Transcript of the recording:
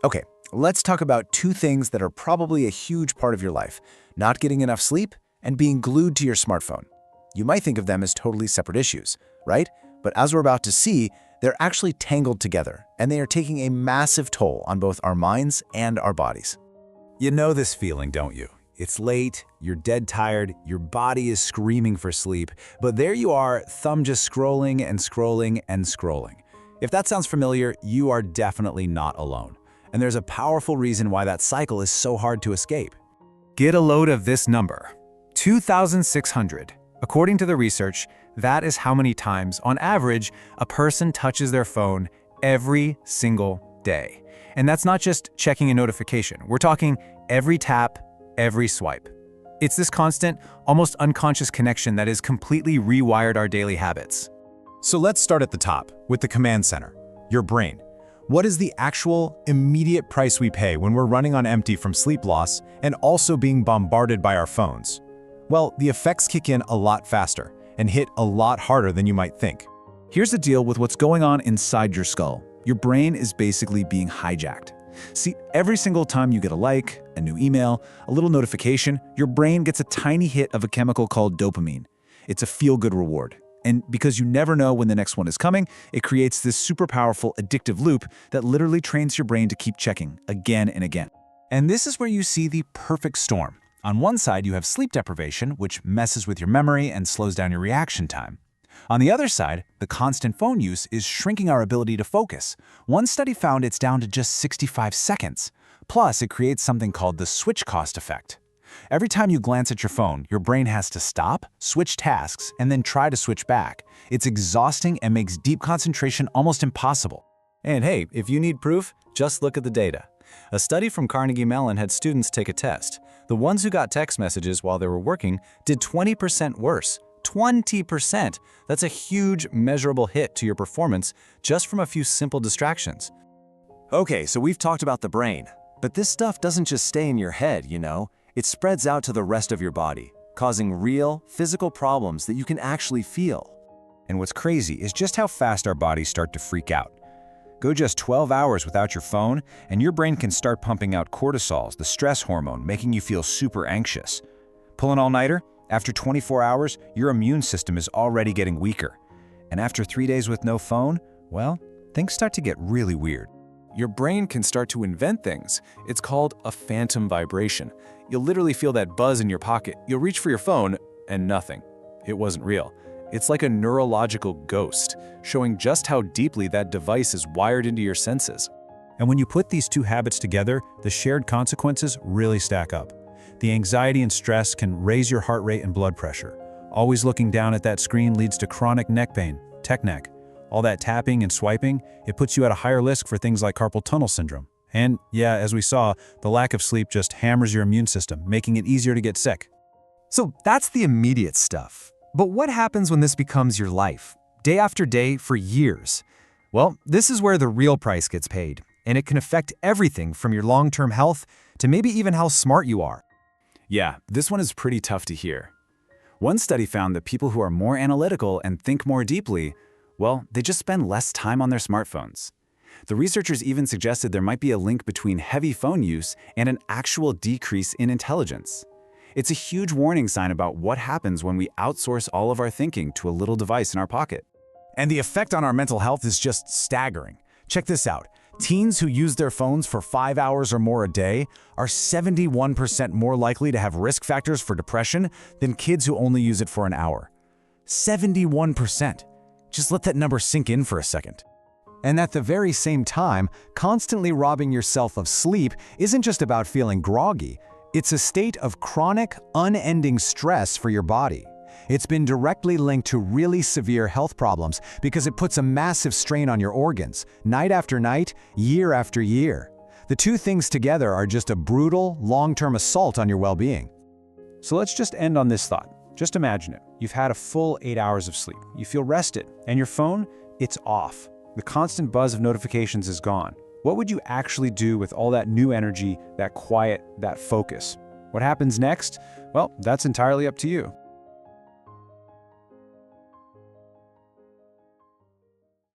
Okay, let's talk about two things that are probably a huge part of your life: not getting enough sleep and being glued to your smartphone. You might think of them as totally separate issues, right? But as we're about to see, they're actually tangled together, and they are taking a massive toll on both our minds and our bodies. You know this feeling, don't you? It's late, you're dead tired, your body is screaming for sleep, but there you are, thumb just scrolling and scrolling and scrolling. If that sounds familiar, you are definitely not alone. And there's a powerful reason why that cycle is so hard to escape. Get a load of this number: 2,600. According to the research, that is how many times, on average, a person touches their phone every single day. And that's not just checking a notification. We're talking every tap, every swipe. It's this constant, almost unconscious connection that has completely rewired our daily habits. So let's start at the top, with the command center, your brain. What is the actual, immediate price we pay when we're running on empty from sleep loss and also being bombarded by our phones? Well, the effects kick in a lot faster and hit a lot harder than you might think. Here's the deal with what's going on inside your skull. Your brain is basically being hijacked. See, every single time you get a like, a new email, a little notification, your brain gets a tiny hit of a chemical called dopamine. It's a feel-good reward. And because you never know when the next one is coming, it creates this super powerful addictive loop that literally trains your brain to keep checking again and again. And this is where you see the perfect storm. On one side, you have sleep deprivation, which messes with your memory and slows down your reaction time. On the other side, the constant phone use is shrinking our ability to focus. One study found it's down to just 65 seconds. Plus, it creates something called the switch cost effect. Every time you glance at your phone, your brain has to stop, switch tasks, and then try to switch back. It's exhausting and makes deep concentration almost impossible. And hey, if you need proof, just look at the data. A study from Carnegie Mellon had students take a test. The ones who got text messages while they were working did 20% worse. 20%! That's a huge, measurable hit to your performance just from a few simple distractions. Okay, so we've talked about the brain, but this stuff doesn't just stay in your head, you know? It spreads out to the rest of your body, causing real, physical problems that you can actually feel. And what's crazy is just how fast our bodies start to freak out. Go just 12 hours without your phone, and your brain can start pumping out cortisol, the stress hormone, making you feel super anxious. Pull an all-nighter? After 24 hours, your immune system is already getting weaker. And after 3 days with no phone, well, things start to get really weird. Your brain can start to invent things. It's called a phantom vibration. You'll literally feel that buzz in your pocket. You'll reach for your phone, and nothing. It wasn't real. It's like a neurological ghost, showing just how deeply that device is wired into your senses. And when you put these two habits together, the shared consequences really stack up. The anxiety and stress can raise your heart rate and blood pressure. Always looking down at that screen leads to chronic neck pain, tech neck. All that tapping and swiping, it puts you at a higher risk for things like carpal tunnel syndrome. And yeah, as we saw, the lack of sleep just hammers your immune system, making it easier to get sick. So that's the immediate stuff. But what happens when this becomes your life, day after day for years? Well, this is where the real price gets paid, and it can affect everything from your long-term health to maybe even how smart you are. Yeah, this one is pretty tough to hear. One study found that people who are more analytical and think more deeply, well, they just spend less time on their smartphones. The researchers even suggested there might be a link between heavy phone use and an actual decrease in intelligence. It's a huge warning sign about what happens when we outsource all of our thinking to a little device in our pocket. And the effect on our mental health is just staggering. Check this out. Teens who use their phones for 5 hours or more a day are 71% more likely to have risk factors for depression than kids who only use it for an hour. 71%. Just let that number sink in for a second. And at the very same time, constantly robbing yourself of sleep isn't just about feeling groggy. It's a state of chronic, unending stress for your body. It's been directly linked to really severe health problems because it puts a massive strain on your organs, night after night, year after year. The two things together are just a brutal, long-term assault on your well-being. So let's just end on this thought. Just imagine it. You've had a full 8 hours of sleep. You feel rested. And your phone, it's off. The constant buzz of notifications is gone. What would you actually do with all that new energy, that quiet, that focus? What happens next? Well, that's entirely up to you.